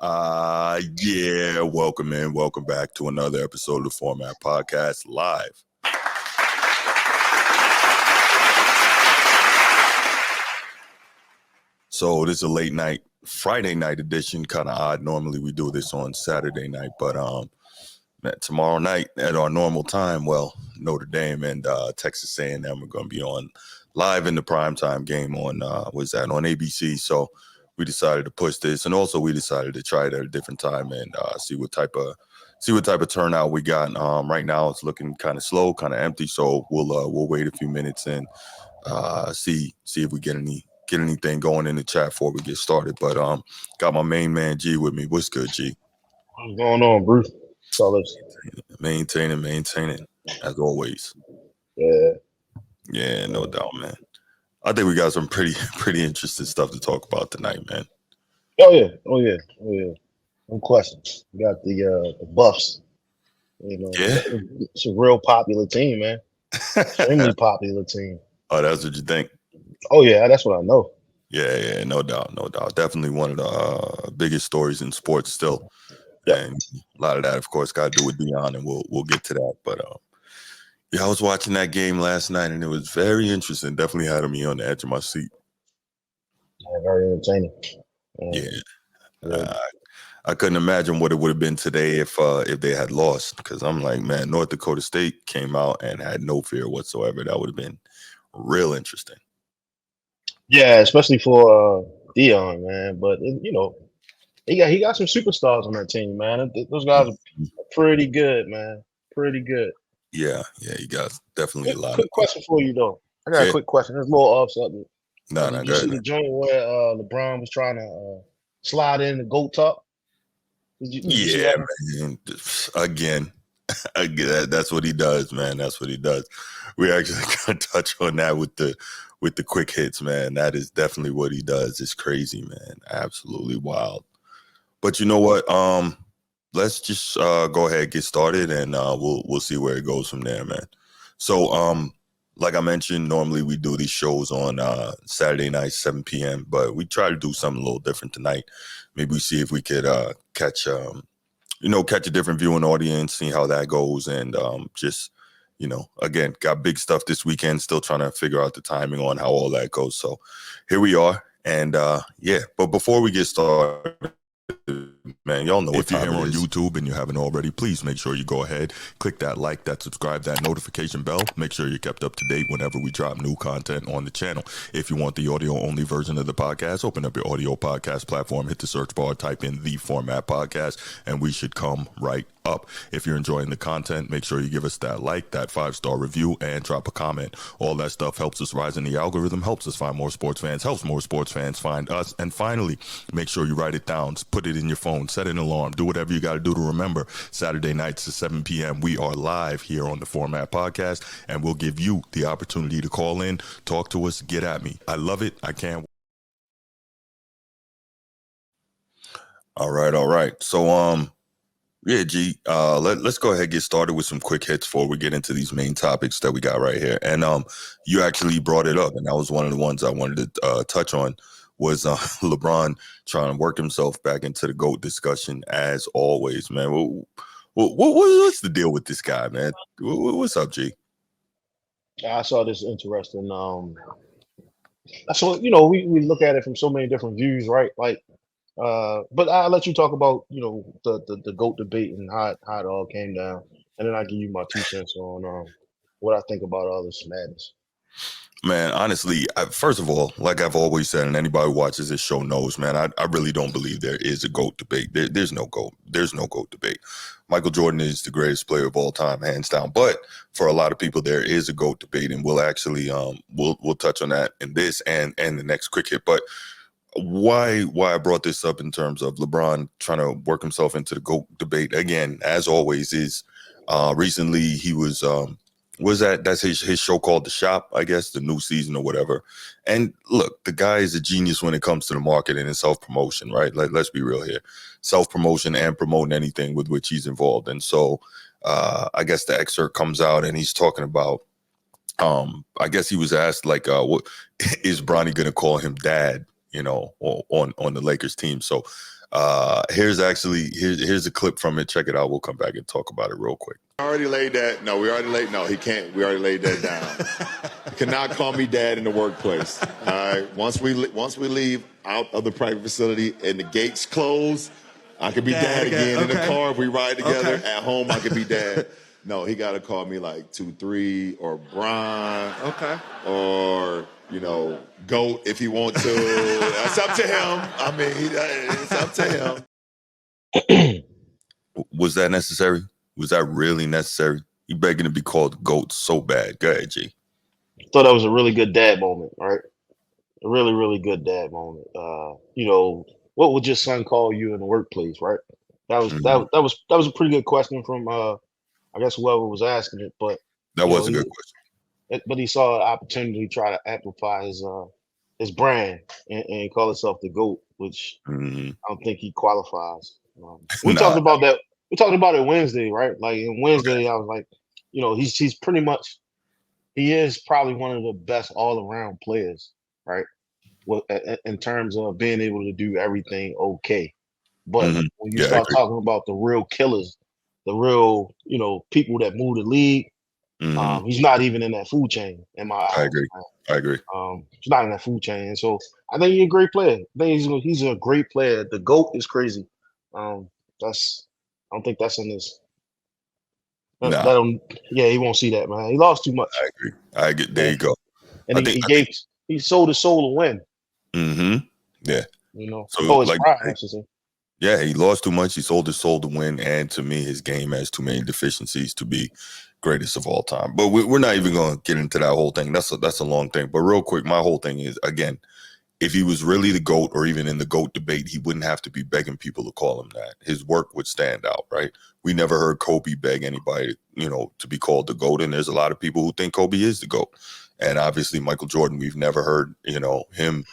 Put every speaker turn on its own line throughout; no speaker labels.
Yeah, welcome in. Welcome back to another episode of the Format Podcast live. So this is a late night, Friday night edition, kind of odd. Normally we do this on Saturday night, but tomorrow night at our normal time, Notre Dame and Texas A&M are going to be on live in the primetime game on, on ABC. So we decided to push this, and also we decided to try it at a different time and see what type of turnout we got. Right now it's looking kind of slow, kind of empty. So we'll wait a few minutes and see if we get anything going in the chat before we get started. But got my main man G with me. What's good, G?
What's going on, Bruce? Fellas.
Maintaining as always. Yeah, no doubt, man. I think we got some pretty interesting stuff to talk about tonight, man.
Oh yeah. No questions. We got the Buffs. It's a real popular team, man. Extremely popular team.
Oh, that's what you think?
Oh yeah, that's what I know.
Yeah, no doubt. Definitely one of the biggest stories in sports still.
Yeah.
And a lot of that, of course, got to do with Deion, and we'll get to that. But I was watching that game last night, and it was very interesting. Definitely had me on the edge of my seat.
Yeah, very entertaining.
Yeah. I couldn't imagine what it would have been today if they had lost, because I'm like, man, North Dakota State came out and had no fear whatsoever. That would have been real interesting.
Yeah, especially for Deion, man. But he got some superstars on that team, man. Those guys are pretty good, man. Pretty good.
Yeah, he got definitely a lot.
Quick question for you though. I got a quick question. It's a little off subject.
Did
you see the joint where LeBron was trying to slide in the GOAT talk? Did you see that?
Man. Again, that's what he does, man. That's what he does. We actually gonna touch on that with the quick hits, man. That is definitely what he does. It's crazy, man. Absolutely wild. But you know what? Let's just go ahead and get started, and we'll see where it goes from there, man. So like I mentioned, normally we do these shows on Saturday night, 7 p.m., but we try to do something a little different tonight. Maybe we see if we could catch a different viewing audience, see how that goes, and again, got big stuff this weekend, still trying to figure out the timing on how all that goes. So here we are, and but before we get started, man, y'all know if you're here on YouTube and you haven't already, please make sure you go ahead, click that like, that subscribe, that notification bell. Make sure you're kept up to date whenever we drop new content on the channel. If you want the audio only version of the podcast, open up your audio podcast platform, hit the search bar, type in The Format Podcast, and we should come right up. If you're enjoying the content, make sure you give us that like, that 5-star review, and drop a comment. All that stuff helps us rise in the algorithm, helps us find more sports fans, helps more sports fans find us. And finally, make sure you write it down, put it in your phone, set an alarm, do whatever you got to do to remember. Saturday nights at 7 p.m. we are live here on the Format Podcast, and we'll give you the opportunity to call in, talk to us, get at me. I love it. I can't. All right. So yeah, G, let's go ahead and get started with some quick hits before we get into these main topics that we got right here. And you actually brought it up, and that was one of the ones I wanted to touch on, was LeBron trying to work himself back into the GOAT discussion as always, man. What's the deal with this guy, man? What's up, G?
I saw this interesting. So we look at it from so many different views, right? Like, but I'll let you talk about the GOAT debate and how it all came down, and then I'll give you my 2 cents on what I think about all this madness.
Man, honestly, first of all, like I've always said, and anybody who watches this show knows, man, I really don't believe there is a GOAT debate. There's no GOAT. There's no GOAT debate. Michael Jordan is the greatest player of all time, hands down. But for a lot of people, there is a GOAT debate, and we'll actually we'll touch on that in this and the next quick hit. But why I brought this up in terms of LeBron trying to work himself into the GOAT debate again, as always, is recently he was that's his show called The Shop, I guess, the new season or whatever. And look, the guy is a genius when it comes to the marketing and self-promotion, right? Like, let's be real here. Self-promotion and promoting anything with which he's involved. And so I guess the excerpt comes out and he's talking about, I guess he was asked, like, what is Bronny going to call him dad? on the Lakers team. So here's a clip from it. Check it out. We'll come back and talk about it real quick.
Already laid that. No, we already laid. No, he can't. We already laid that down. You cannot call me dad in the workplace. All right. Once we leave out of the private facility and the gates close, I could be dad again. Okay. In the car if we ride together. Okay. At home, I could be dad. No, he got to call me like 2-3 or Brian. Okay. Or GOAT if he wants to. That's up to him. I mean, it's up to
him. Was that necessary? Was that really necessary? You begging to be called GOAT so bad. Go ahead, G.
I thought that was a really good dad moment, right? A really, really good dad moment. What would your son call you in the workplace, right? That was a pretty good question from I guess whoever was asking it, but
that was a good question.
But he saw an opportunity to try to amplify his brand and call himself the GOAT, which I don't think he qualifies. We talked about that. We talked about it Wednesday, right? Like in Wednesday, I was like, he's pretty much, he is probably one of the best all around players, right? Well, in terms of being able to do everything okay. But when you start talking about the real killers, the real, people that move the league, he's not even in that food chain in my eyes.
I agree.
He's not in that food chain. And so I think he's a great player. I think he's a great player. The GOAT is crazy. I don't think that's in this. He won't see that, man. He lost too much.
I agree. There you go.
And he sold his soul to win.
Yeah.
So his pride, I should say.
Yeah, he lost too much. He sold his soul to win, and to me, his game has too many deficiencies to be greatest of all time. But we're not even going to get into that whole thing. That's a long thing. But real quick, my whole thing is, again, if he was really the GOAT or even in the GOAT debate, he wouldn't have to be begging people to call him that. His work would stand out, right? We never heard Kobe beg anybody, to be called the GOAT. And there's a lot of people who think Kobe is the GOAT. And obviously Michael Jordan, we've never heard, him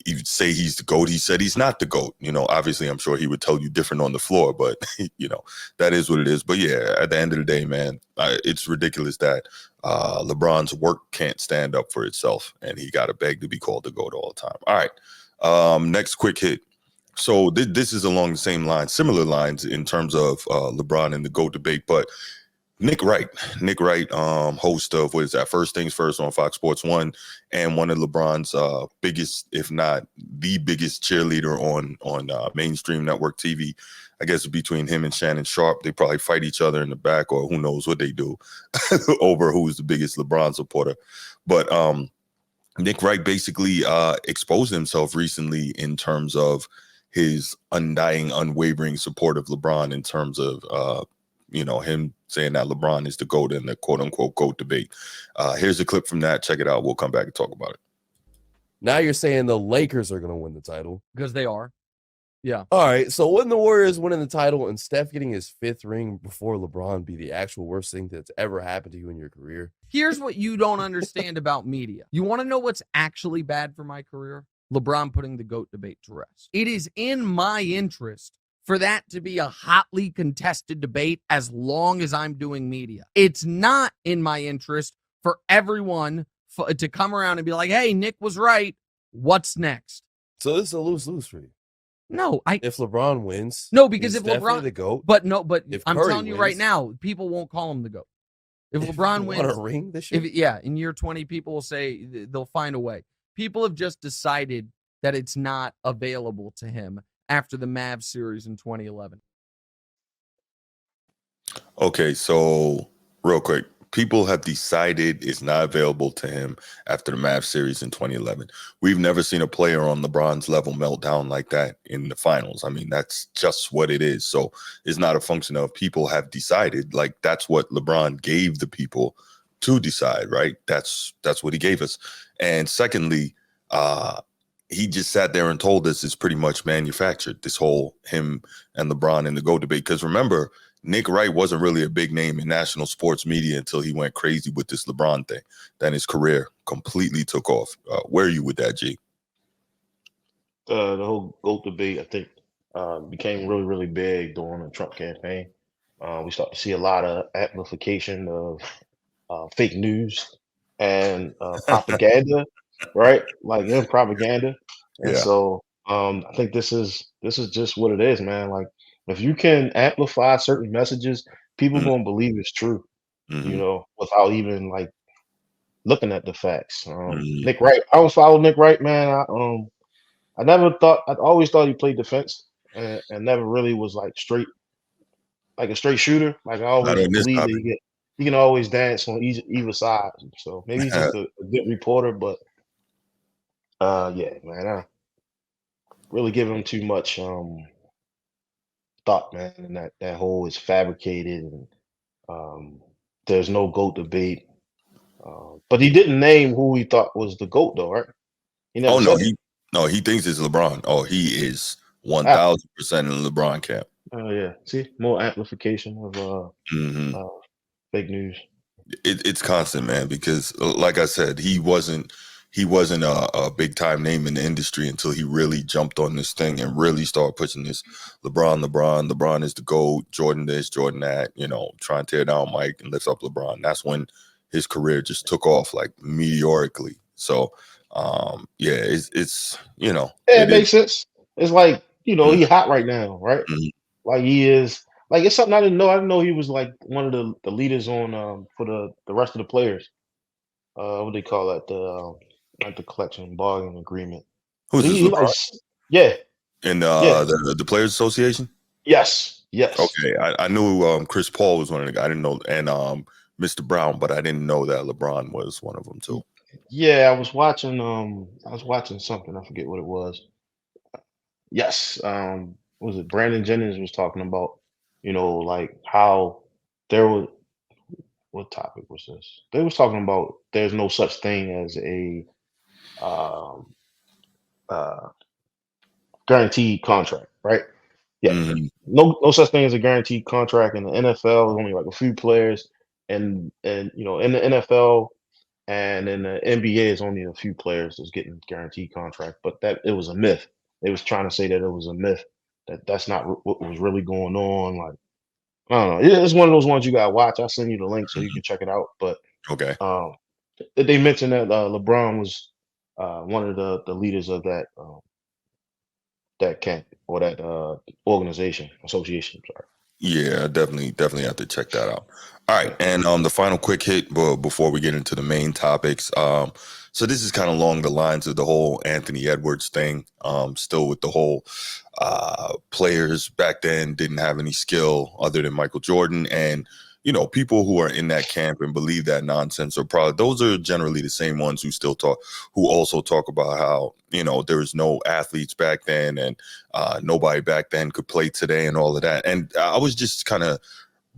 even say he's the GOAT. He said he's not the GOAT. Obviously I'm sure he would tell you different on the floor, but that is what it is. But yeah, at the end of the day, man, it's ridiculous that LeBron's work can't stand up for itself, and he got to beg to be called the GOAT all the time. All right, next quick hit. So this is along the same lines, similar lines in terms of LeBron and the GOAT debate, but Nick Wright, host of what is that? First Things First on Fox Sports 1, and one of LeBron's biggest, if not the biggest cheerleader on mainstream network TV. I guess between him and Shannon Sharp, they probably fight each other in the back, or who knows what they do over who's the biggest LeBron supporter. But Nick Wright basically exposed himself recently in terms of his undying, unwavering support of LeBron in terms of him saying that LeBron is the GOAT in the quote-unquote GOAT debate. Here's a clip from that. Check it out. We'll come back and talk about it.
Now you're saying the Lakers are going to win the title.
Because they are. Yeah.
All right. So wouldn't the Warriors winning the title and Steph getting his 5th ring before LeBron be the actual worst thing that's ever happened to you in your career?
Here's what you don't understand about media. You want to know what's actually bad for my career? LeBron putting the GOAT debate to rest. It is in my interest for that to be a hotly contested debate as long as I'm doing media. It's not in my interest for everyone to come around and be like, hey, Nick was right. What's next?
So this is a lose-lose for you.
No,
if LeBron wins,
no, because if LeBron
the GOAT,
but
if
I'm
Curry
telling you
wins,
right now, people won't call him the GOAT. If LeBron wins
a ring this year,
in year 20, people will say they'll find a way. People have just decided that it's not available to him after the Mavs series in 2011.
Okay, so real quick, people have decided it's not available to him after the Mavs series in 2011. We've never seen a player on LeBron's level melt down like that in the finals. I mean, that's just what it is. So it's not a function of people have decided. Like, that's what LeBron gave the people to decide, right? That's what he gave us. And secondly, he just sat there and told us it's pretty much manufactured, this whole him and LeBron in the GOAT debate. Because remember, Nick Wright wasn't really a big name in national sports media until he went crazy with this LeBron thing. Then his career completely took off. Where are you with that, G?
The whole GOAT debate, I think, became really, really big during the Trump campaign. We start to see a lot of amplification of fake news and propaganda, right? Like propaganda. And
Yeah.
so I think this is just what it is, man. Like if you can amplify certain messages, people
Mm-hmm.
gonna believe it's true,
Mm-hmm.
without even like looking at the facts.
Mm-hmm.
Nick Wright, I don't follow Nick Wright, man. I never thought I always thought he played defense and never really was like a straight shooter. Like I
Not
always
on this
believe that
topic.
he can always dance on either side. So maybe he's just a good reporter, but yeah, man, I really give him too much thought, man, and that whole is fabricated and um there's no GOAT debate. But he didn't name who he thought was the GOAT though, right? He never
Oh no,
said that.
he thinks it's LeBron. Oh, he is
Ah,
1000% in the LeBron camp.
oh yeah. See, more amplification of
Hmm.
fake news.
It's constant, man, because like I said, he wasn't a big time name in the industry until he really jumped on this thing and really started pushing this LeBron is the GOAT, Jordan this, Jordan that, try and tear down Mike and lift up LeBron. That's when his career just took off like meteorically. So yeah, it's
Yeah, it
it is.
makes sense. It's like,
Mm,
he hot right now, right?
mm.
Like he is like it's something I didn't know. I didn't know he was like one of the leaders on for the rest of the players. What do they call that? Like the collection bargaining agreement. But
Who's this,
he like
LeBron?
yeah,
In
yeah,
the Players Association?
yes, yes.
Okay, I knew Chris Paul was one of the guys. I didn't know, and Mr. Brown, but I didn't know that LeBron was one of them too.
Y- Yeah, I was watching something, I forget what it was. Yes, what was it Brandon Jennings was talking about, like how there was what topic was this? They was talking about there's no such thing as a um uh guaranteed contract, right? Yeah.
Hmm.
No such thing as a guaranteed contract in the NFL. There's only like a few players and in the NFL and in the NBA is only a few players that's getting guaranteed contract, but that it was a myth. They was trying to say that it was a myth that's not what was really going on. Like I don't know. Yeah, it's one of those ones you gotta watch. I'll send you the link so you can check it out. But
Okay.
um, they mentioned that LeBron was one of the leaders of that camp or that organization association. Sorry.
Yeah, definitely have to check that out. All right,
Yeah.
and the final quick hit before we get into the main topics. So this is kind of along the lines of the whole Anthony Edwards thing. Still with the whole players back then didn't have any skill other than Michael Jordan, and people who are in that camp and believe that nonsense are probably those are generally the same ones who also talk about how there was no athletes back then and nobody back then could play today and all of that. And I was just kind of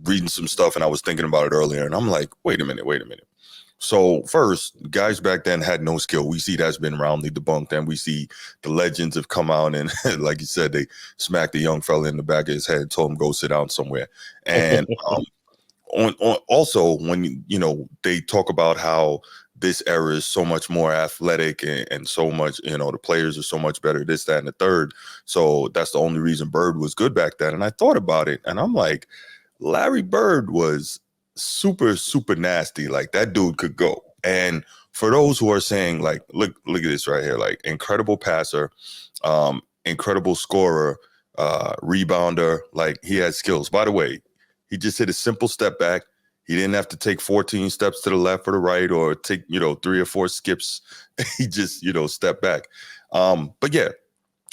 reading some stuff and I was thinking about it earlier and I'm like, wait a minute. So first, guys back then had no skill. We see that's been roundly debunked, and we see the legends have come out and, like you said, they smacked the young fella in the back of his head, told him go sit down somewhere. And on also when they talk about how this era is so much more athletic and so much the players are so much better this that and the third, so that's the only reason Bird was good back then. And I thought about it and I'm like, Larry Bird was super super nasty. Like that dude could go. And for those who are saying like look at this right here, like incredible passer, incredible scorer, rebounder, like he had skills. By the way, he just hit a simple step back. He didn't have to take 14 steps to the left or the right or take, 3 or 4 skips. He just, stepped back. But yeah,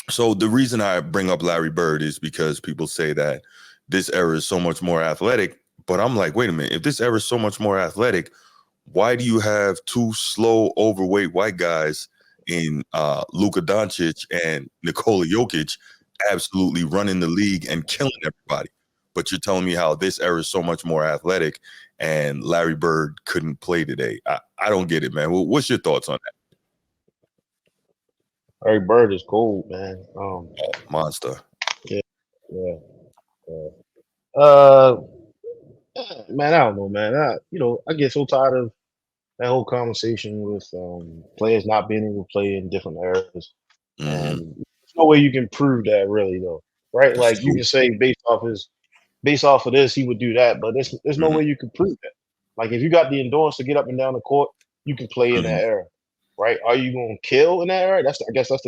so the reason I bring up Larry Bird is because people say that this era is so much more athletic. But I'm like, wait a minute, if this era is so much more athletic, why do you have two slow, overweight white guys in Luka Doncic and Nikola Jokic absolutely running the league and killing everybody? But you're telling me how this era is so much more athletic and Larry Bird couldn't play today. I don't get it, man. What's your thoughts on
Larry Bird is cold, man.
that monster?
Yeah, yeah, yeah. Uh, man, I don't know, man. I get so tired of that whole conversation with players not being able to play in different eras,
Hmm.
and there's no way you can prove that really, though, right?
That's
Like you
true.
can say based off of this, he would do that, but there's no
Hmm.
way you can prove that. Like if you got the endurance to get up and down the court, you can play in
Hmm.
that era, right? Are you going to kill in that era? I guess that's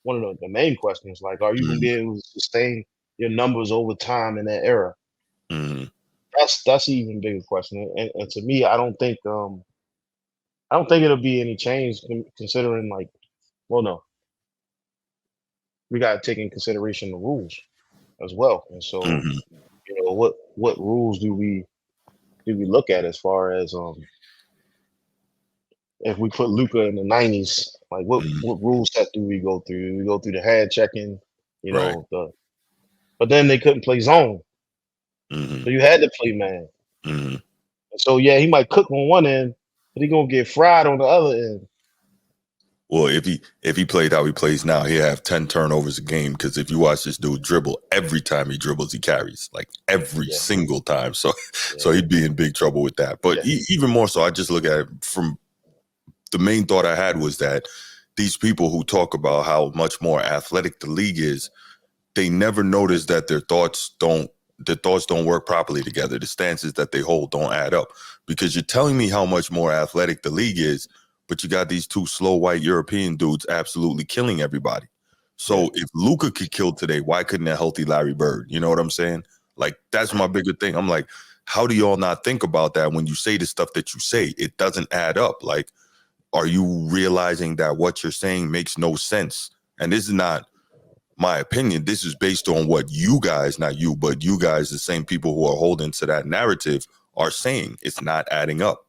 one of the main questions. Like, are you gonna
Mm-hmm.
be able to sustain your numbers over time in that era?
Mm-hmm.
That's an even bigger question. And to me, I don't think it'll be any change considering like, well, no, we got to take in consideration the rules as well. And so,
Mm-hmm.
what rules do we look at as far as if we put Luca in the 90s, like
Mm-hmm.
what rule set do we go through? Do we go through the head checking,
Right.
but then they couldn't play zone,
Mm-hmm.
so you had to play man.
Mm-hmm.
And so yeah, he might cook on one end, but he gonna get fried on the other end.
Well, if he played how he plays now, he'd have 10 turnovers a game. Because if you watch this dude dribble, every time he dribbles, he carries, like every
Yeah,
single time. So
yeah,
he'd be in big trouble with that. But
yeah,
even more so, I just look at it from the main thought I had was that these people who talk about how much more athletic the league is, they never notice that their thoughts don't work properly together. The stances that they hold don't add up, because you're telling me how much more athletic the league is, but you got these two slow white European dudes absolutely killing everybody.
yeah,
So if Luka could kill today, why couldn't a healthy Larry Bird? You know what I'm saying? Like, that's my bigger thing. I'm like, how do y'all not think about that when you say the stuff that you say? It doesn't add up. Like, are you realizing that what you're saying makes no sense? And this is not my opinion. This is based on what you guys, not you, but you guys, the same people who are holding to that narrative, are saying. It's not adding up.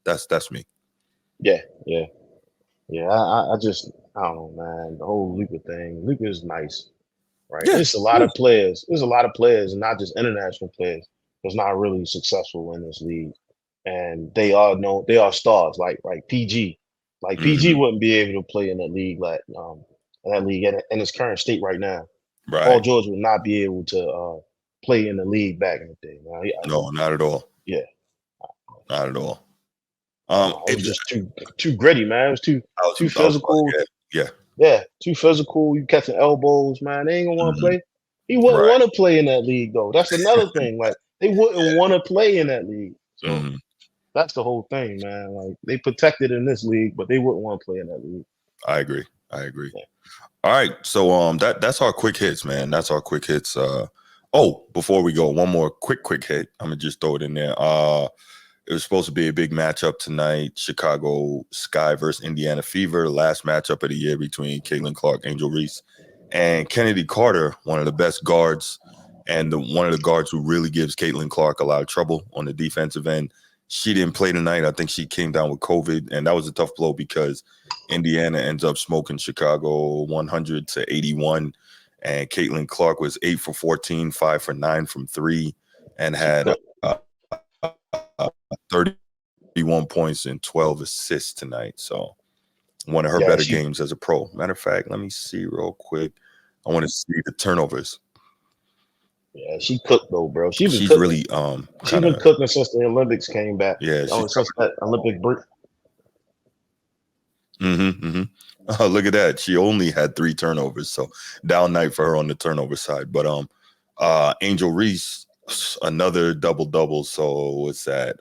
That's me.
yeah, yeah, yeah. I don't know, man. The whole Luca thing. Luca is nice, right?
Yeah,
It's a lot
yeah,
of players. There's a lot of players, and not just international players, that's not really successful in this league. And they are stars, like PG. Like PG
mm-hmm.
wouldn't be able to play in that league, like in that league in its current state right now. Paul
Right.
George would not be able to play in the league back in the day. Now,
No, not at all.
yeah,
Not at all.
it was just too gritty, man. It was too
I was about,
physical.
yeah, yeah,
Yeah, too physical. You catching elbows, man. They ain't gonna want to
mm-hmm.
play. He wouldn't
Right.
want to play in that league, though. That's another thing. Like they wouldn't want to play in that league. So
Mm-hmm.
that's the whole thing, man. Like they protected in this league, but they wouldn't want to play in that league.
I agree. I agree.
Yeah.
All right. So that's our quick hits, man. That's our quick hits. Oh, before we go, one more quick hit. I'm gonna just throw it in there. It was supposed to be a big matchup tonight. Chicago Sky versus Indiana Fever. Last matchup of the year between Caitlin Clark, Angel Reese, and Kennedy Carter, one of the best guards, and one of the guards who really gives Caitlin Clark a lot of trouble on the defensive end. She didn't play tonight. I think she came down with COVID, and that was a tough blow because Indiana ends up smoking Chicago 100-81. And Caitlin Clark was 8 for 14, 5 for 9 from 3, and
She
had
cooked.
31 points and 12 assists tonight. So one of her
Yeah,
better games as a pro. Matter of fact, let me see real quick. I want to see the turnovers.
she cooked though, bro. She been
She's
cooking.
really
She
kind
been
of,
cooking since the Olympics came back.
yeah, she's
Since that Olympic break.
look at that. She only had 3 turnovers, so down night for her on the turnover side. But Angel Reese, another double. So what's that?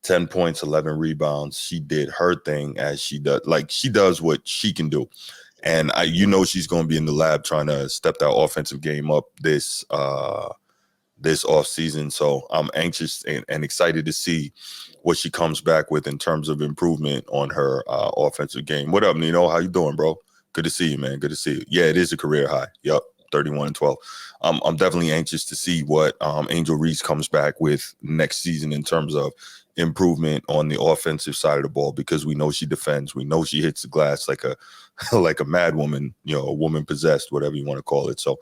10 points, 11 rebounds. She did her thing as she does. Like, she does what she can do. And she's going to be in the lab trying to step that offensive game up this off season. So I'm anxious and excited to see what she comes back with in terms of improvement on her offensive game. What up, Nino? How you doing, bro? Good to see you, man. Good to see you. Yeah, it is a career high. Yep, 31-12. I'm definitely anxious to see what Angel Reese comes back with next season in terms of improvement on the offensive side of the ball, because we know she defends. We know she hits the glass like a like a mad woman, a woman possessed, whatever you want to call it. So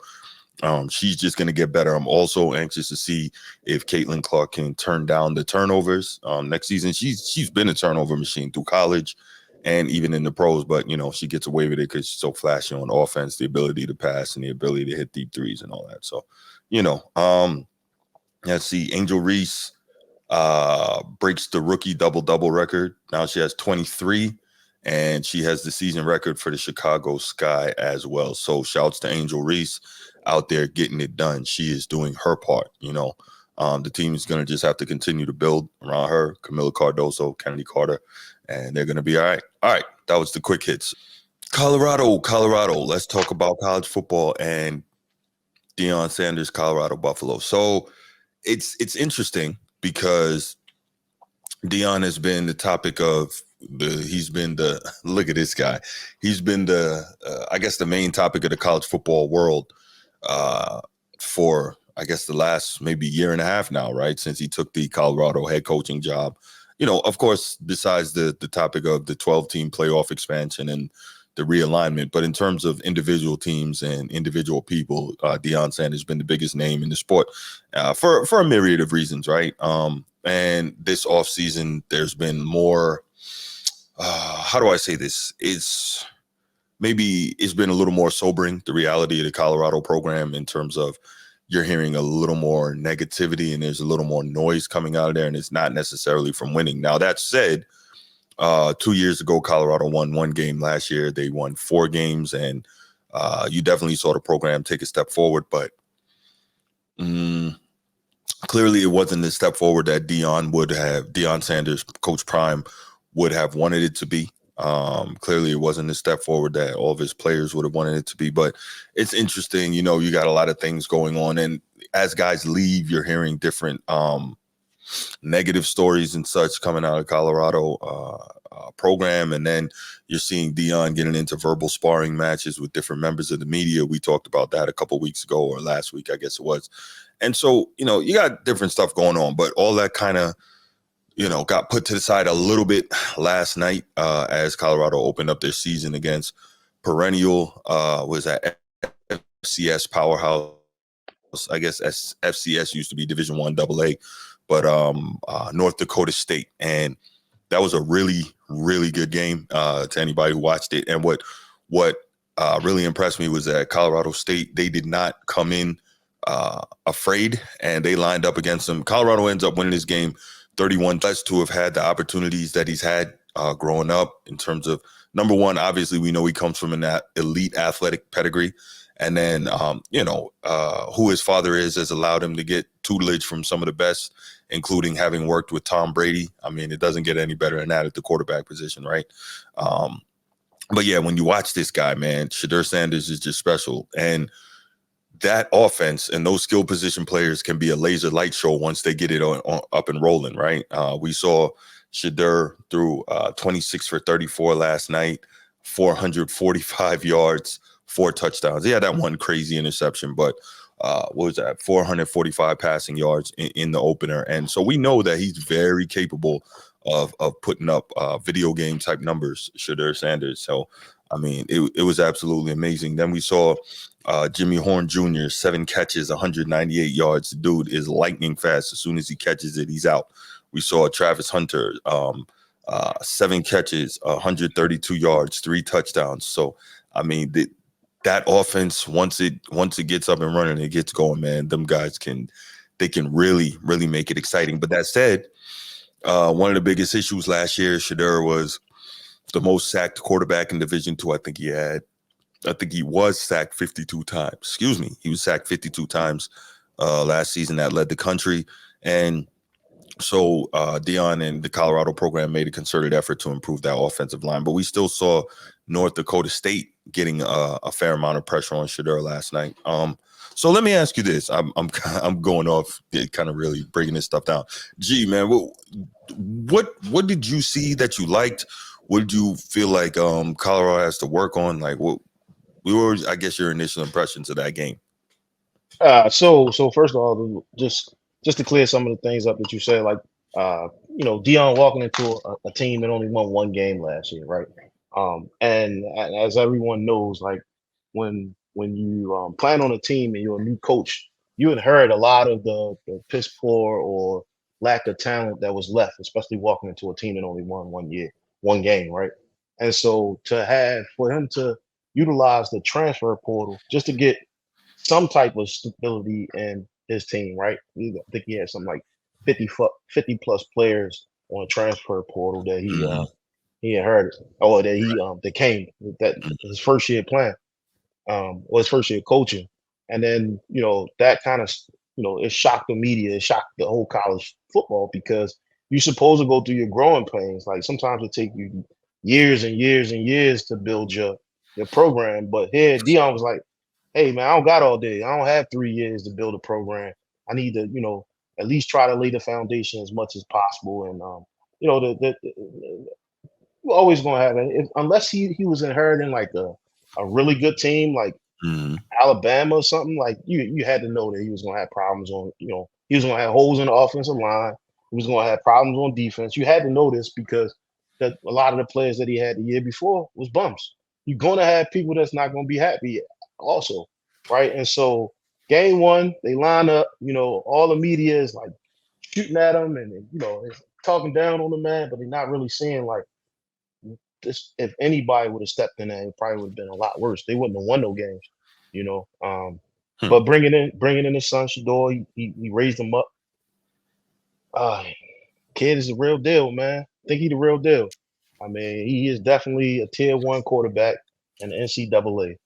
she's just going to get better. I'm also anxious to see if Caitlin Clark can turn down the turnovers next season. She's been a turnover machine through college and even in the pros, but she gets away with it because she's so flashy on offense, the ability to pass and the ability to hit deep threes and all that. So, let's see. Angel Reese breaks the rookie double record. Now she has 23, and she has the season record for the Chicago Sky as well. So shouts to Angel Reese out there getting it done. She is doing her part. The team is going to just have to continue to build around her, Camila Cardoso, Kennedy Carter, and they're going to be all right. All right, that was the quick hits. Colorado. Let's talk about college football and Deion Sanders, Colorado Buffalo. So it's interesting because Deion has been the topic of he's been the look at this guy. He's been the I guess the main topic of the college football world for I guess the last maybe year and a half now, right? Since he took the Colorado head coaching job. Of course, besides the topic of the 12-team playoff expansion and the realignment, but in terms of individual teams and individual people, Deion Sanders has been the biggest name in the sport for a myriad of reasons, right? And this offseason, there's been more, how do I say this? It's been a little more sobering, the reality of the Colorado program in terms of you're hearing a little more negativity and there's a little more noise coming out of there, and it's not necessarily from winning. Now, that said, 2 years ago, Colorado won one game. Last year, they won 4 games, and you definitely saw the program take a step forward, but clearly it wasn't the step forward that Deion Sanders, Coach Prime, would have wanted it to be. Clearly it wasn't the step forward that all of his players would have wanted it to be, but it's interesting. You got a lot of things going on, and as guys leave, you're hearing different negative stories and such coming out of Colorado program, and then you're seeing Deion getting into verbal sparring matches with different members of the media. We talked about that a couple weeks ago, or last week, I guess it was. And so, you got different stuff going on, but all that kind of, got put to the side a little bit last night as Colorado opened up their season against perennial, was that FCS powerhouse. I guess FCS used to be Division I AA, but North Dakota State. And that was a really, really good game to anybody who watched it. And what really impressed me was that Colorado State, they did not come in afraid, and they lined up against them. Colorado ends up winning this game 31 to have had the opportunities that he's had growing up in terms of, number one, obviously we know he comes from an elite athletic pedigree. And then, who his father is has allowed him to get tutelage from some of the best, including having worked with Tom Brady. I mean, it doesn't get any better than that at the quarterback position, right? But yeah, when you watch this guy, man, Shedeur Sanders is just special. And that offense and those skill position players can be a laser light show once they get it on up and rolling, right? We saw Shedeur threw 26 for 34 last night, 445 yards, 4 touchdowns. He had that one crazy interception, but what was that? 445 passing yards in the opener. And so we know that he's very capable of putting up video game type numbers, Shedeur Sanders. So, I mean, it was absolutely amazing. Then we saw Jimmy Horn Jr., 7 catches, 198 yards. The dude is lightning fast. As soon as he catches it, he's out. We saw Travis Hunter, 7 catches, 132 yards, 3 touchdowns. So, I mean, that offense, once it gets up and running, it gets going, man, them guys can really, really make it exciting. But that said, one of the biggest issues last year, Shedeur was the most sacked quarterback in Division II. I think he was sacked 52 times. Excuse me. He was sacked 52 times last season. That led the country. And so Deion and the Colorado program made a concerted effort to improve that offensive line. But we still saw North Dakota State getting a fair amount of pressure on Shedeur last night. So let me ask you this. I'm going off, kind of really breaking this stuff down. Gee, man, what did you see that you liked? What did you feel like Colorado has to work on? Like, what were, I guess, your initial impressions of that game?
So first of all, just to clear some of the things up that you said, like Deion walking into a team that only won one game last year, right? And as everyone knows, like when you plan on a team and you're a new coach, you inherit a lot of the piss poor or lack of talent that was left, especially walking into a team that only won one game, right? And so for him to utilize the transfer portal just to get some type of stability in his team, right? I think he had something like 50 plus players on a transfer portal that he inherited, or that came that his first year playing, or his first year coaching, and then that kind of it shocked the media, it shocked the whole college football, because you're supposed to go through your growing pains. Like sometimes it take you years and years and years to build your program. But here, Dion was like, "Hey, man, I don't got all day. I don't have 3 years to build a program. I need to, at least try to lay the foundation as much as possible." And you're always gonna have it unless he was inheriting like a really good team, like
Mhm.
Alabama or something. Like you had to know that he was gonna have problems on, he was gonna have holes in the offensive line. He was gonna have problems on defense. You had to know this because that a lot of the players that he had the year before was bums. You're gonna have people that's not gonna be happy also, right? And so game one, they line up, all the media is like shooting at him and it's talking down on the man, but they're not really seeing like this. If anybody would have stepped in there, it probably would have been a lot worse. They wouldn't have won no games, you know.
Hmm.
But bringing in his son Shador, he raised him up. Kid is a real deal, man. I think he's the real deal. I mean, he is definitely a tier one quarterback in the NCAA,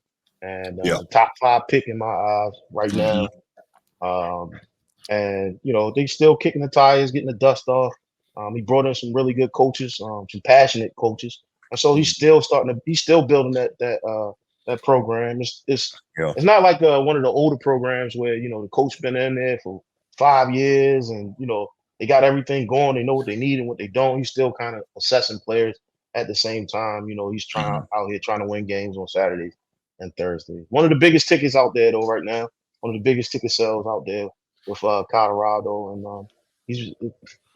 and
Yeah.
top 5 pick in my eyes right
Mhm.
now. Um, and they still kicking the tires, getting the dust off. He brought in some really good coaches, some passionate coaches, and so
Mhm.
he's still building that program.
Yeah.
It's not like one of the older programs where the coach been in there for 5 years and they got everything going. They know what they need and what they don't. He's still kind of assessing players at the same time. He's trying
Mhm.
out here trying to win games on Saturdays and Thursdays. One of the biggest tickets out there though right now. One of the biggest ticket sales out there with Colorado, and he's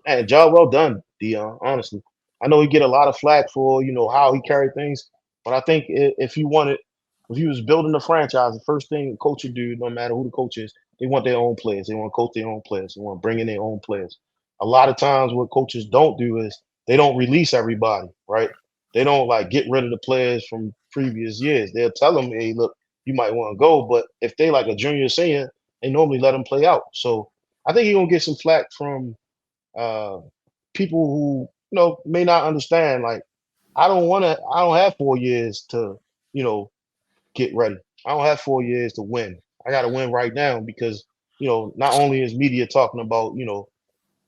and job well done, Dion. Honestly, I know he get a lot of flack for how he carried things, but I think if he was building the franchise, the first thing the coach would do, no matter who the coach is, they want their own players. They want to coach their own players. They want to bring in their own players. A lot of times, what coaches don't do is they don't release everybody, right? They don't like get rid of the players from previous years. They'll tell them, "Hey, look, you might want to go," but if they like a junior, senior, they normally let them play out. So I think he's gonna get some flack from uh, people who may not understand. Like I don't have 4 years to get ready. I don't have 4 years to win. I got to win right now because not only is media talking about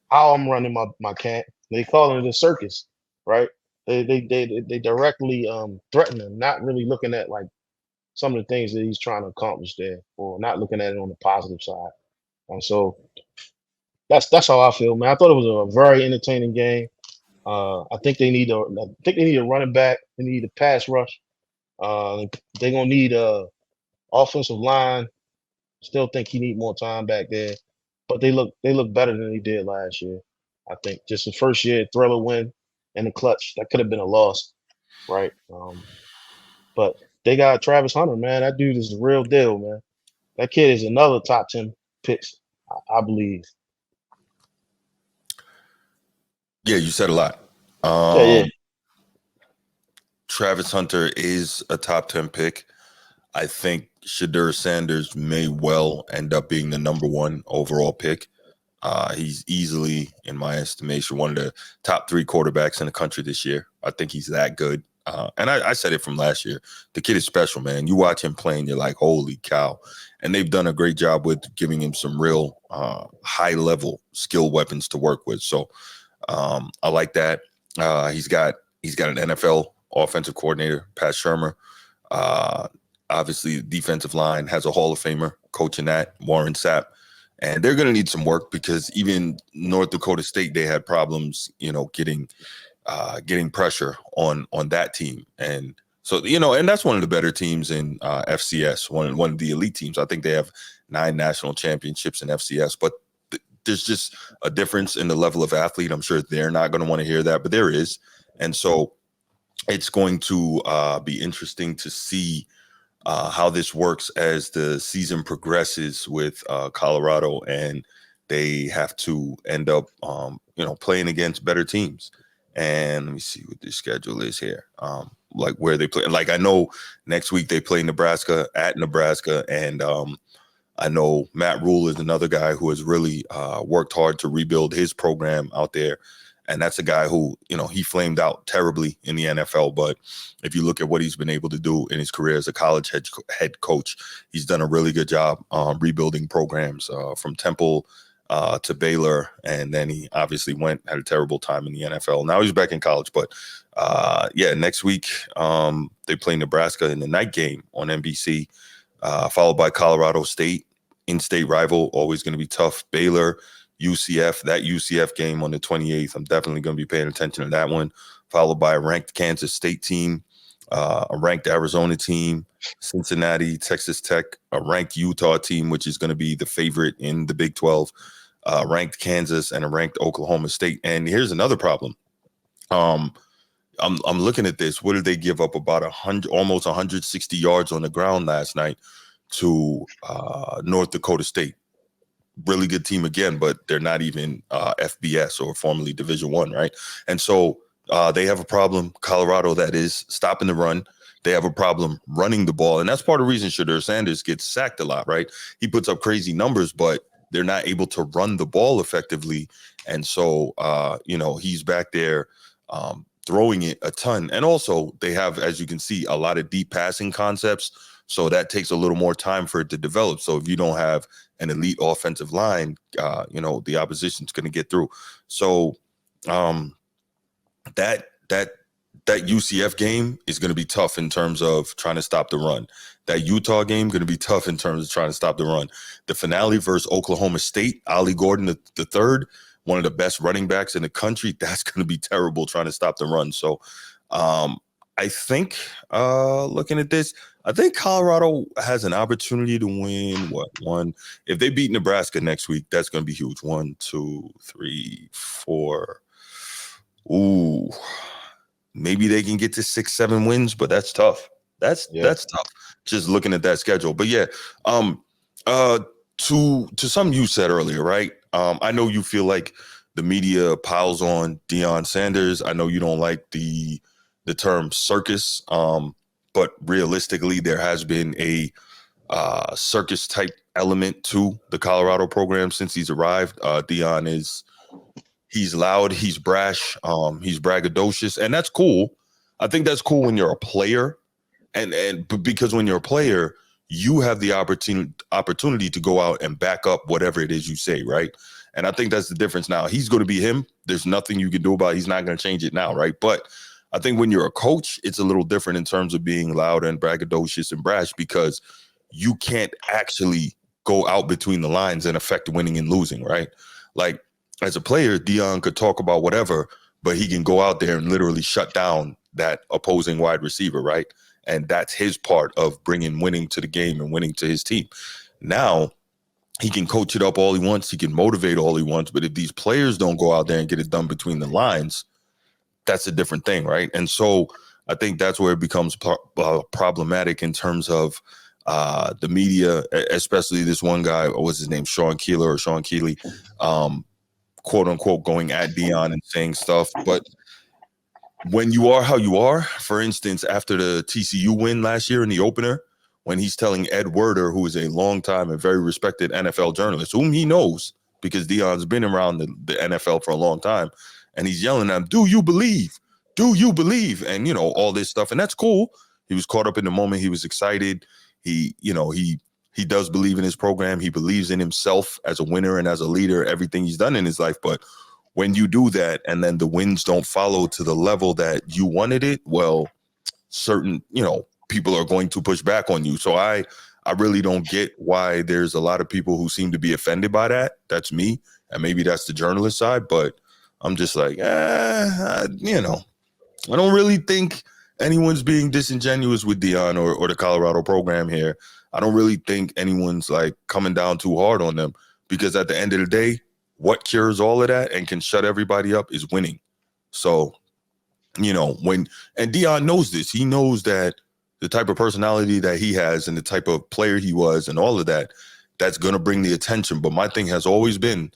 how I'm running my camp, they calling it a circus, right? They directly threaten him, not really looking at like some of the things that he's trying to accomplish there, or not looking at it on the positive side. And so that's how I feel, man. I thought it was a very entertaining game. I think they need a running back. They need a pass rush. They're gonna need a offensive line. Still think he need more time back there, but they look better than they did last year. I think just the first year thriller win in the clutch that could have been a loss, right? But they got Travis Hunter, man. That dude is the real deal, man. That kid is another top 10 picks, I believe.
Yeah, you said a lot.
Yeah, yeah.
Travis Hunter is a top 10 pick. I think Shadur Sanders may well end up being the number 1 overall pick. He's easily, in my estimation, one of the top 3 quarterbacks in the country this year. I think he's that good. And I said it from last year. The kid is special, man. You watch him playing, you're like, holy cow. And they've done a great job with giving him some real high-level skill weapons to work with. So I like that. He's got an NFL offensive coordinator, Pat Shermer. Uh, Obviously, the defensive line has a Hall of Famer coaching that, Warren Sapp. And they're going to need some work because even North Dakota State, they had problems, getting pressure on that team. And so, and that's one of the better teams in FCS, one of the elite teams. I think they have 9 national championships in FCS, but there's just a difference in the level of athlete. I'm sure they're not going to want to hear that, but there is. And so it's going to be interesting to see how this works as the season progresses with Colorado, and they have to end up, playing against better teams. And let me see what the schedule is here. Like where they play. Like I know next week they play Nebraska at Nebraska, and I know Matt Rule is another guy who has really worked hard to rebuild his program out there. And that's a guy who, he flamed out terribly in the NFL. But if you look at what he's been able to do in his career as a college head coach, he's done a really good job rebuilding programs from Temple to Baylor, and then he obviously had a terrible time in the NFL. Now he's back in college, but next week they play Nebraska in the night game on NBC, followed by Colorado State, in-state rival, always going to be tough. Baylor, UCF, that UCF game on the 28th, I'm definitely going to be paying attention to that one, followed by a ranked Kansas State team, a ranked Arizona team, Cincinnati, Texas Tech, a ranked Utah team, which is going to be the favorite in the Big 12, ranked Kansas, and a ranked Oklahoma State. And here's another problem. I'm looking at this. What did they give up? About almost 160 yards on the ground last night to North Dakota State. Really good team again, but they're not even FBS or formerly Division I, right? And so they have a problem, Colorado, that is stopping the run. They have a problem running the ball, and that's part of the reason Shedeur Sanders gets sacked a lot, right? He puts up crazy numbers, but they're not able to run the ball effectively. And so, he's back there throwing it a ton. And also, they have, as you can see, a lot of deep passing concepts. So that takes a little more time for it to develop. So if you don't have an elite offensive line, the opposition's going to get through. So that UCF game is going to be tough in terms of trying to stop the run. That Utah game going to be tough in terms of trying to stop the run. The finale versus Oklahoma State, Ollie Gordon the third, one of the best running backs in the country, that's going to be terrible trying to stop the run. So I think looking at this, I think Colorado has an opportunity to win one. If they beat Nebraska next week, that's going to be huge. 1, 2, 3, 4. Ooh, maybe they can get to 6, 7 wins, but that's tough. That's tough. Just looking at that schedule. But yeah, to something you said earlier, right? I know you feel like the media piles on Deion Sanders. I know you don't like the term circus, but realistically, there has been a circus type element to the Colorado program since he's arrived. Deion he's loud, he's brash, he's braggadocious, and that's cool. I think that's cool when you're a player, and because when you're a player, you have the opportunity to go out and back up whatever it is you say, right? And I think that's the difference now. He's going to be him. There's nothing you can do about it. He's not going to change it now, right? But I think when you're a coach, it's a little different in terms of being loud and braggadocious and brash because you can't actually go out between the lines and affect winning and losing, right? Like as a player, Deion could talk about whatever, but he can go out there and literally shut down that opposing wide receiver, right? And that's his part of bringing winning to the game and winning to his team. Now, he can coach it up all he wants. He can motivate all he wants. But if these players don't go out there and get it done between the lines, that's a different thing, right? And so I think that's where it becomes problematic in terms of the media, especially this one guy, what's his name, Sean Keeley, quote unquote, going at Deion and saying stuff. But when you are how you are, for instance, after the TCU win last year in the opener, when he's telling Ed Werder, who is a longtime and very respected NFL journalist, whom he knows because Deion's been around the NFL for a long time, and he's yelling at him, "Do you believe? Do you believe?" And, all this stuff. And that's cool. He was caught up in the moment. He was excited. He does believe in his program. He believes in himself as a winner and as a leader, everything he's done in his life. But when you do that and then the wins don't follow to the level that you wanted it, well, certain, people are going to push back on you. So I really don't get why there's a lot of people who seem to be offended by that. That's me. And maybe that's the journalist side, but I'm just like, I don't really think anyone's being disingenuous with Deion or the Colorado program here. I don't really think anyone's like coming down too hard on them because at the end of the day, what cures all of that and can shut everybody up is winning. So, and Deion knows this. He knows that the type of personality that he has and the type of player he was and all of that, that's going to bring the attention. But my thing has always been,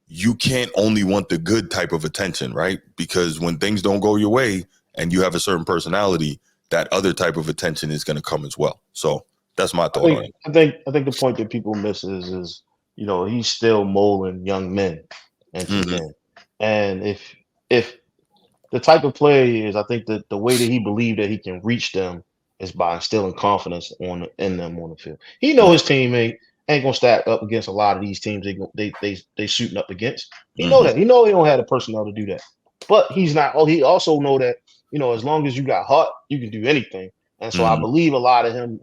you can't only want the good type of attention, right? Because when things don't go your way and you have a certain personality, that other type of attention is going to come as well. So that's my thought on it.
I think the point that people miss is he's still molding young men into men. And if the type of player he is, I think that the way that he believed that he can reach them is by instilling confidence in them on the field. He know his teammate. ain't gonna stack up against a lot of these teams they shooting up against. He know
Mm-hmm.
that. He know he don't have the personnel to do that. But he's not. Oh, he also know that as long as you got heart, you can do anything. And so I
Mm-hmm.
believe a lot of him.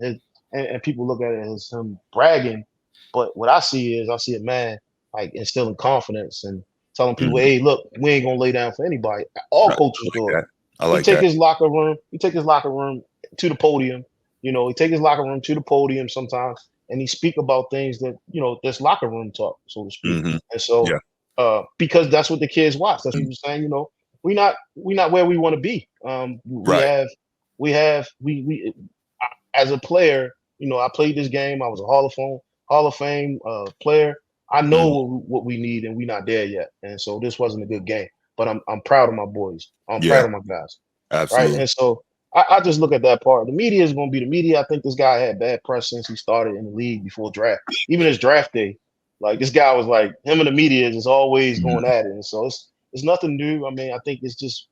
And people look at it as him bragging, but what I see a man like instilling confidence and telling people,
Mm-hmm.
"Hey, look, we ain't gonna lay down for anybody." All
Right.
coaches
I like
do it.
that. I
He
like
take
that.
his locker room. He take his locker room to the podium. He take his locker room to the podium sometimes, and he speak about things that that's locker room talk, so to speak.
Mm-hmm.
And so,
Yeah.
because that's what the kids watch. That's what he was saying. We not where we want to be. We
Right.
have we as a player. I played this game. I was a Hall of Fame player. I know
Mm-hmm.
what we need, and we're not there yet. And so this wasn't a good game. But I'm proud of my boys. I'm
Yeah.
proud of my guys. Right.
Absolutely.
And so I just look at that part. The media is going to be the media. I think this guy had bad press since he started in the league before draft. Even his draft day, like this guy was like him and the media is just always
Mm-hmm.
going at it. And so it's nothing new. I mean, I think it's just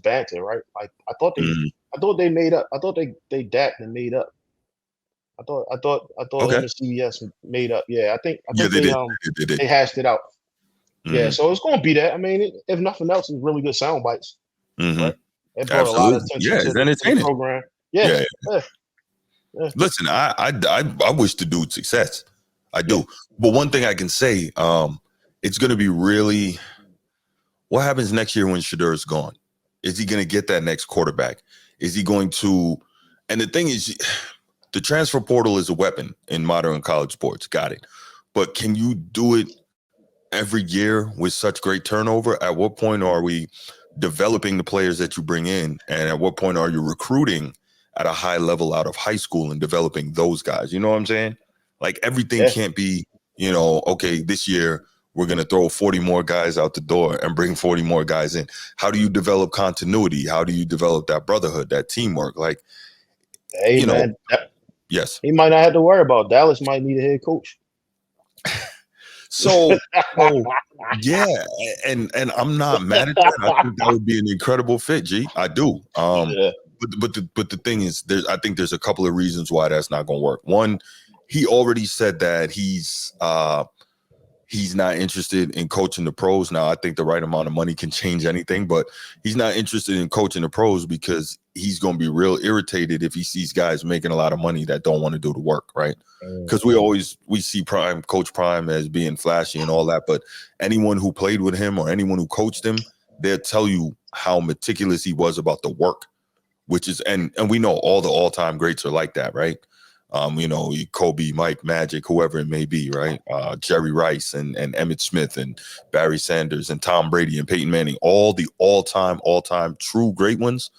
banter, right? Like
Mm-hmm.
I thought they made up. I thought they dapped and made up. I thought him
Okay.
and CBS made up. Yeah, I
Yeah,
think
they
they
did. They did.
they hashed it out. Yeah,
Mm-hmm.
so it's going to be that. I mean, if nothing else, it's really good sound bites,
Mm-hmm.
right? It brought a lot of
Absolutely.
attention
Yeah,
to
it's
the
entertaining.
program. Yeah,
Yeah.
yeah, yeah,
Listen, I wish the dude success. I
yeah.
do. But one thing I can say, it's going to be really. What happens next year when Shadur's gone? Is he going to get that next quarterback? Is he going to? And the thing is, the transfer portal is a weapon in modern college sports. Got it. But can you do it every year with such great turnover? At what point are we developing the players that you bring in? And at what point are you recruiting at a high level out of high school and developing those guys? You know what I'm saying? Like everything
Yeah.
can't be, okay, this year we're going to throw 40 more guys out the door and bring 40 more guys in. How do you develop continuity? How do you develop that brotherhood, that teamwork? Like,
Hey,
you know,
man,
yes.
he might not have to worry about. Dallas might need a head coach.
So, so yeah, and I'm not mad at that. I think that would be an incredible fit, G. I do.
Yeah,
But the thing is, I think there's a couple of reasons why that's not going to work. One, he already said that he's not interested in coaching the pros. Now, I think the right amount of money can change anything, but he's not interested in coaching the pros because he's going to be real irritated if he sees guys making a lot of money that don't want to do the work, right? Because we see Coach Prime as being flashy and all that, but anyone who played with him or anyone who coached him, they'll tell you how meticulous he was about the work, which is and we know all the all-time greats are like that, right? Kobe, Mike, Magic, whoever it may be, right? Jerry Rice and Emmitt Smith and Barry Sanders and Tom Brady and Peyton Manning, all the all-time true great ones,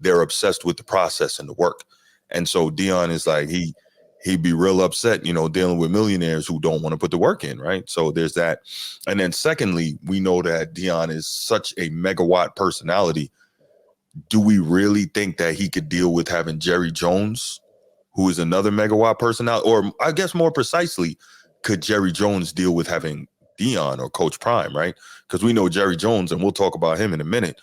they're obsessed with the process and the work. And so Dion is like, he'd be real upset, dealing with millionaires who don't want to put the work in, right? So there's that. And then secondly, we know that Dion is such a megawatt personality. Do we really think that he could deal with having Jerry Jones, who is another megawatt personality? Or I guess more precisely, could Jerry Jones deal with having Dion or Coach Prime, right? Because we know Jerry Jones, and we'll talk about him in a minute,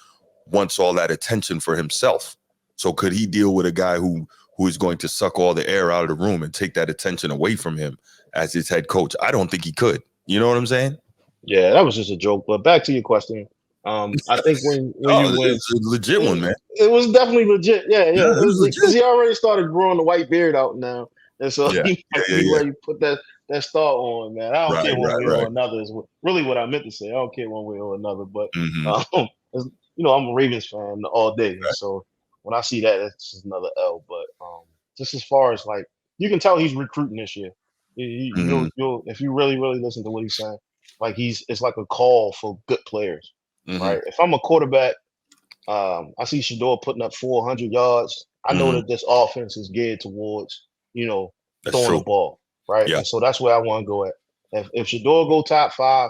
wants all that attention for himself. So could he deal with a guy who is going to suck all the air out of the room and take that attention away from him as his head coach? I don't think he could. You know what I'm saying?
yeah. That was just a joke. But back to your question. I think when
Oh,
you win,
it's a legit one, man.
it was definitely legit. Yeah,
Yeah,
yeah.
it was
Because
legit.
he already started growing the white beard out now, and so
Yeah,
he might be
yeah.
ready to put that star on. Man, I don't
Right,
care one way
right.
or another. Is really what I meant to say. I don't care one way or another. But
Mm-hmm.
it's- I'm a Ravens fan all day, and
Right.
so when I see that, it's just another L. But just as far as like, you can tell he's recruiting this year.
Mm-hmm.
You'll if you really listen to what he's saying, like it's like a call for good players,
Mm-hmm.
right? If I'm a quarterback. I see Shador putting up 400 yards. I know
Mm-hmm.
that this offense is geared towards,
That's
throwing the
true.
ball, right?
Yeah,
And so that's where I want to go at. If Shador go top 5,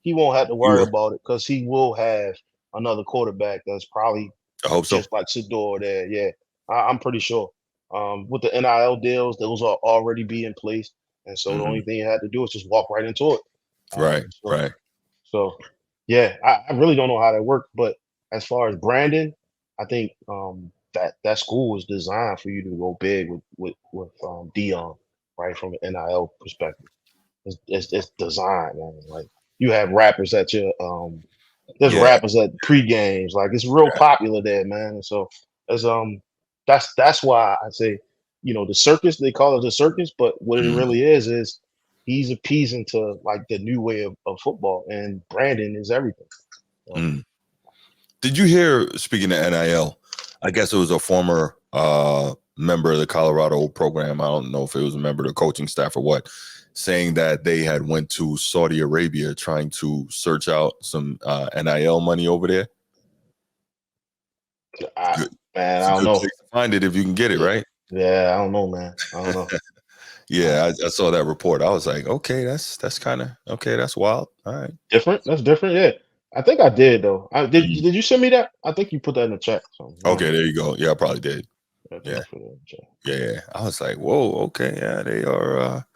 he won't have to
you
worry
will.
about it because he will have another quarterback that's probably
I hope so.
just like Shador there. Yeah, I'm pretty sure. With the NIL deals, those are already be in place, and so the
Mm-hmm.
only thing you had to do is just walk right into it.
Right,
So
right.
so, yeah, I really don't know how that worked, but as far as branding, I think that school was designed for you to go big with Dion, right, from an NIL perspective. it's designed, man. Like you have rappers at your there's
Yeah.
rappers at pre-games. Like it's real popular there, man. And so as that's why I say, the circus, they call it the circus, but what it
Mhm.
really is he's appeasing to like the new way of football, and branding is everything. So,
Mm. Did you hear, speaking of NIL, I guess it was a former member of the Colorado program. I don't know if it was a member of the coaching staff or what, saying that they had went to Saudi Arabia trying to search out some NIL money over there. Good.
man,
It's
I
a
don't
good
know.
place to find it if you can get it,
Yeah,
right?
yeah, I don't know, man. I don't know.
Yeah, I saw that report. I was like, okay, that's kind of okay. That's wild. All right.
Different. That's different. Yeah, I think I did though.
Mm.
Did you send me that? I think you put that in the chat. So
Okay, there you go. Yeah, I probably did.
I think
Yeah,
I put it in the chat.
yeah. I was like, whoa, okay, yeah, they are.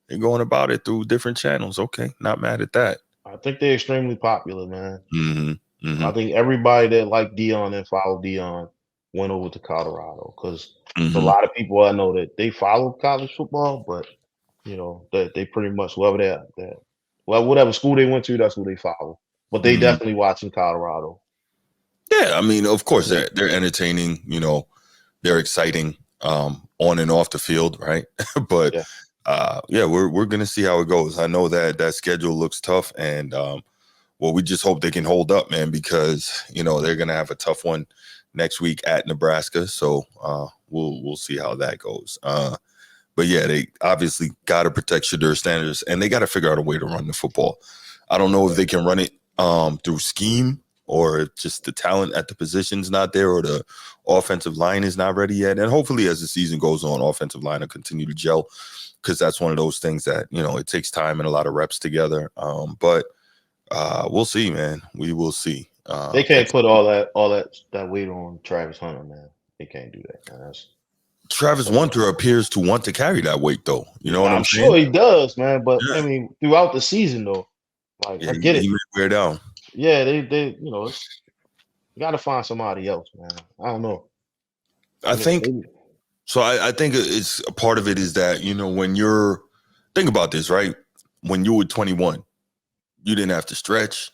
They're going about it through different channels. Okay, not mad at that.
I think they're extremely popular, man.
Mm-hmm. Mm-hmm.
I think everybody that liked Dion and followed Dion went over to Colorado because a
Mm-hmm.
lot of people I know that they follow college football, but that they pretty much whoever whatever school they went to, that's who they follow. But they
Mm-hmm.
definitely watching Colorado.
Yeah, I mean, of course,
Yeah,
they're entertaining. They're exciting on and off the field, right? But
yeah.
yeah, we're gonna see how it goes. I know that schedule looks tough, and well, we just hope they can hold up, man, because they're gonna have a tough one next week at Nebraska. So we'll see how that goes. But yeah, they obviously got to protect Shedeur Sanders, and they got to figure out a way to run the football. I don't know if they can run it through scheme, or if just the talent at the position's not there, or the offensive line is not ready yet. And hopefully, as the season goes on, offensive line will continue to gel, because that's one of those things that it takes time and a lot of reps together. But we'll see, man. We will see.
They can't put all that weight on Travis Hunter, man. They can't do that, man.
Travis Hunter appears to want to carry that weight, though. You know what
I'm
I'm saying?
sure he does, man. But
Yeah,
I mean, throughout the season, though, like
yeah,
I get
he
it.
may wear down.
Yeah, they you got to find somebody else, man. I don't know.
I think
Maybe.
so. I think it's a part of it is that when you're think about this, right? When you were 21, you didn't have to stretch,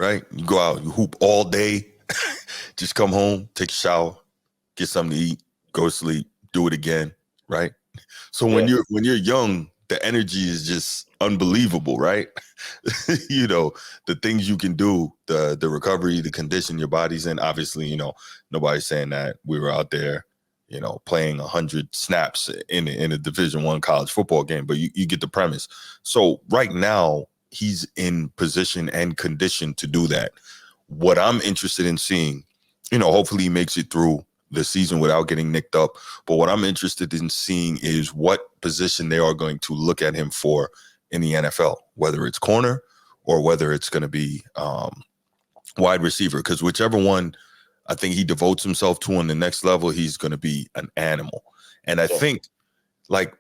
right? You go out, you hoop all day, just come home, take a shower, get something to eat, go to sleep, do it again, right? So when
Yeah,
you're young, the energy is just unbelievable, right? The things you can do, the recovery, the condition your body's in. Obviously, nobody's saying that we were out there, playing 100 snaps in a Division I college football game, but you get the premise. So right now, he's in position and condition to do that. What I'm interested in seeing, hopefully he makes it through the season without getting nicked up. But what I'm interested in seeing is what position they are going to look at him for in the NFL, whether it's corner or whether it's going to be wide receiver, because whichever one I think he devotes himself to on the next level, he's going to be an animal. And I think, like,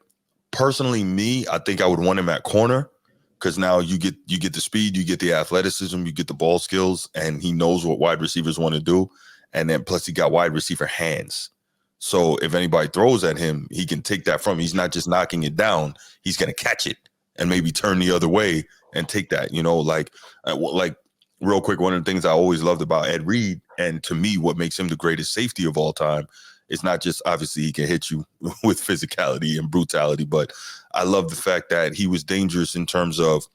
personally, I think I would want him at corner, because now you get the speed, you get the athleticism, you get the ball skills, and he knows what wide receivers want to do. And then plus he got wide receiver hands. So if anybody throws at him, he can take that from him. He's not just knocking it down. He's going to catch it and maybe turn the other way and take that, like real quick. One of the things I always loved about Ed Reed, and to me, what makes him the greatest safety of all time, is not just obviously he can hit you with physicality and brutality, but I love the fact that he was dangerous in terms of,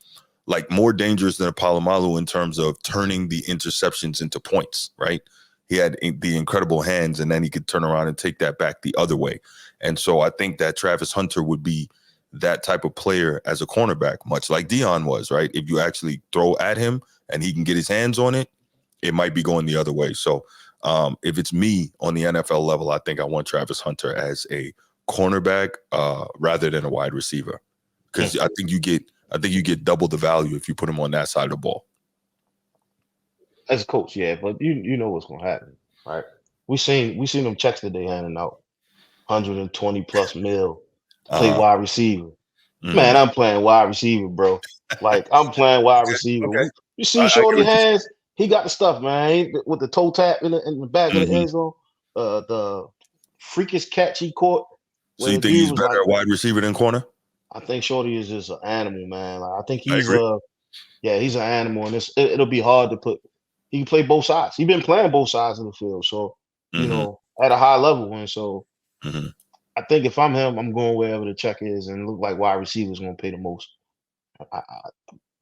like, more dangerous than a Palomalu in terms of turning the interceptions into points, right? He had the incredible hands, and then he could turn around and take that back the other way. And so I think that Travis Hunter would be that type of player as a cornerback, much like Dion was, right? If you actually throw at him and he can get his hands on it, it might be going the other way. So if it's me on the NFL level, I think I want Travis Hunter as a cornerback rather than a wide receiver, because I think you get double the value if you put him on that side of the ball.
as a coach, yeah, but you know what's gonna happen, right? We seen them checks that they handing out, 120 plus mil to play
Uh,
wide receiver. Man,
mhm.
I'm playing wide receiver, bro. Like I'm playing wide receiver.
Okay.
You see
I get
Shorty
what you're
hands, he got the stuff, man. With the toe tap in the back of
saying.
the end zone. The freakiest catch he caught
So
where
you
the
think
dude
he's
was
better
like,
at wide receiver than corner?
I think Shorty is just an animal, man. Like, I think
I
he's
agree.
he's an animal, and it'll be hard to put. He can play both sides. He's been playing both sides of the field, so
Mm-hmm.
at a high level. And so
Mm-hmm.
I think if I'm him, I'm going wherever the check is, and look like wide receiver's going to pay the most.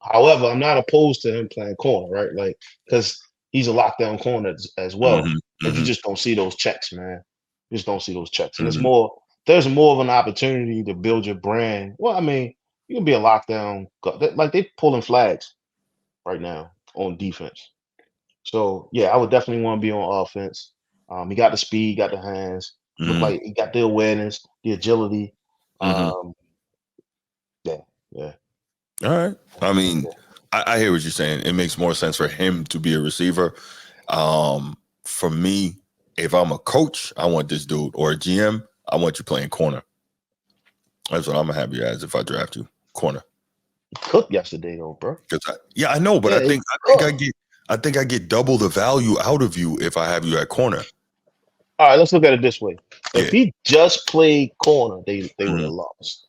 However, I'm not opposed to him playing corner, right? Like, because he's a lockdown corner as well.
Mm-hmm.
But you
Mm-hmm.
just don't see those checks, man. You just don't see those checks. And
Mm-hmm.
there's more of an opportunity to build your brand. Well, I mean, you can be a lockdown, like they pulling flags right now on defense. So yeah, I would definitely want to be on offense. He got the speed, got the hands, look
Mm-hmm.
like he got the awareness, the agility.
Mm-hmm.
Um, yeah, yeah,
All right. I mean,
yeah.
I hear what you're saying. It makes more sense for him to be a receiver. For me, if I'm a coach, I want this dude, or a GM, I want you playing corner. That's what I'm gonna have you as if I draft you, corner.
Cooked yesterday though, bro.
I know, but
Yeah,
I think
cooked.
I get double the value out of you if I have you at corner.
All right, let's look at it this way. If
Yeah.
he just played corner, they would have
Mhm.
lost.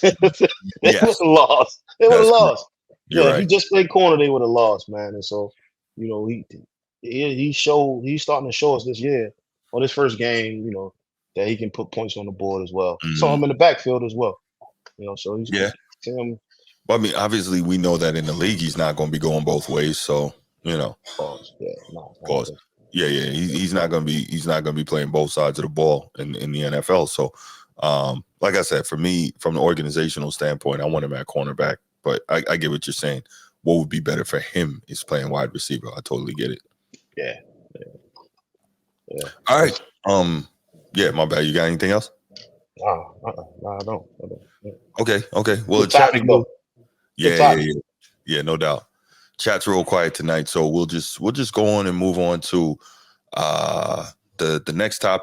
They would
Yes,
have lost. They would have
that's correct.
lost.
You're
Yeah, if he
right.
just played corner, they would have lost, man. And so, he's starting to show us this year on his first game, that he can put points on the board as well. Saw
Mhm.
him in the backfield as well. So he's
Yeah.
him.
Well, I mean, obviously, we know that in the league, he's not going to be going both ways. So,
Pause. Yeah, no,
pause. Yeah, he's not going to be playing both sides of the ball in the NFL. So, like I said, for me, from the organizational standpoint, I want him at cornerback. But I get what you're saying. What would be better for him is playing wide receiver. I totally get it.
Yeah.
All right. Yeah, my bad. You got anything else?
No, I don't. Yeah.
Okay. Well, the
Good
chat's
topic though. Good topic.
yeah, no doubt. Chat's real quiet tonight, so we'll just go on and move on to the next topic.